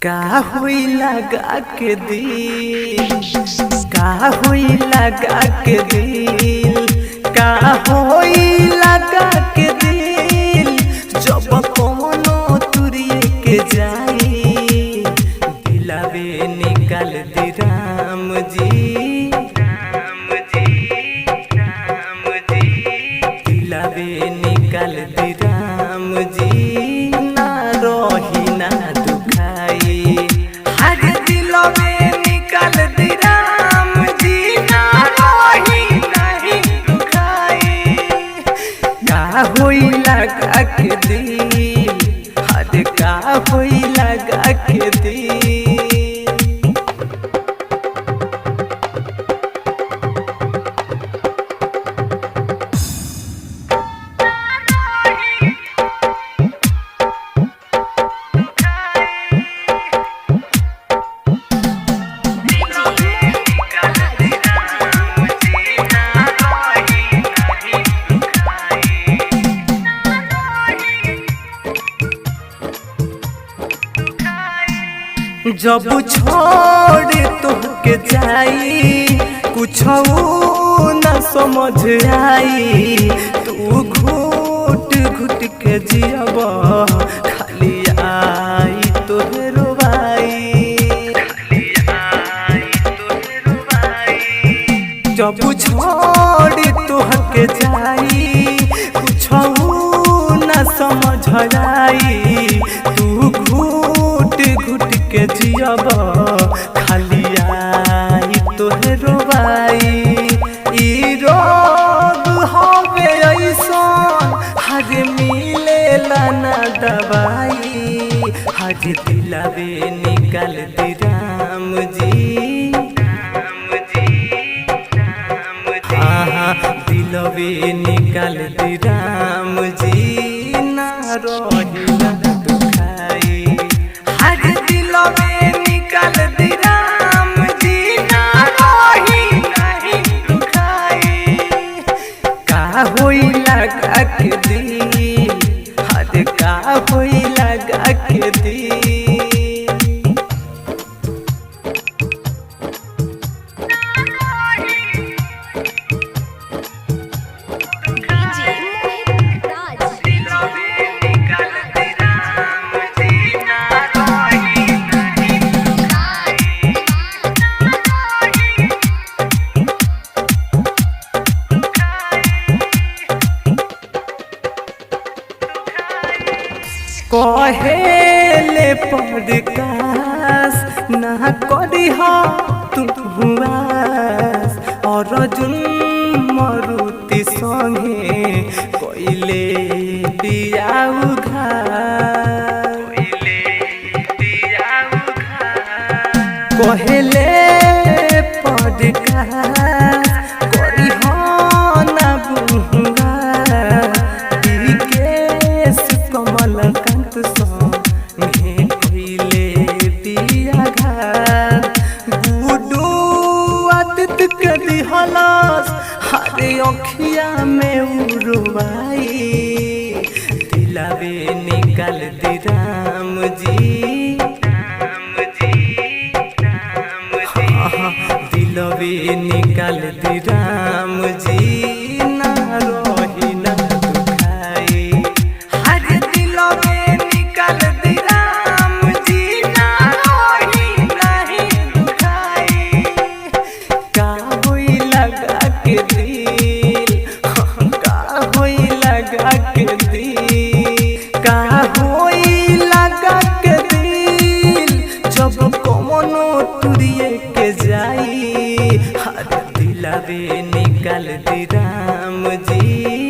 का हुई लगा के दिल, का हुई लगा के दिल, का हुई लगा के दिल, जब कोनो तुरिए के जाई दिलावे निकाल दी राम जी, राम जी, राम जी, दिलावे निकाल दी राम जी, ना रोही ना दुखाई, हर दिलावे निकाल दी राम जी, ना रोही नहीं दुखाई, का हुई लगा के दिल, हर का हुई लगा के दिल। जब छोड़ तोहके जाई कुछ न समझ आई, तू घुट घुट के जियब खाली आई तोहे रोवाई, खाली आई तोहे रोवाई। जब छोड़ तोहके जाई कुछ न समझ आई, तू घुट घुट के जियब खाली आई तोहे रोवाई। ई रोग हवे ऐसन हज मिलेला ना दवाई, हज दिलावे निकाल दी राम जी, राम जी, राम जी, हाँ दिलावे निकाल दी राम जी, ना रोही ना दुखाई, हज दिलावे निकाल दी राम जी, ना रोही नहीं दुखाई, का होई लगा के दिल, हद का होई लगा के दिल। कहेले पॉडकास ना करी हो तुम हुआस, और अर्जुन मारुति संगे कोइले दिया उघार, कहेले पॉडकास करी हो ना बुआ, दिकेश कमल हरे अखिया में उड़वाई, दिलावे निकाल दी राम जी, राम जी, राम जी, हाँ दिलावे निकाल दी राम जी, ना रोही ना दुखाई, हर दिलावे निकाल दी राम जी, ना रोही नहीं दुखाई, का हुई लगा के दिल, का हुई लगा के दिल, का हुई लगा के दिल, जब कोनो तुरिए के जाई, हर दिलावे निकाल दी राम जी।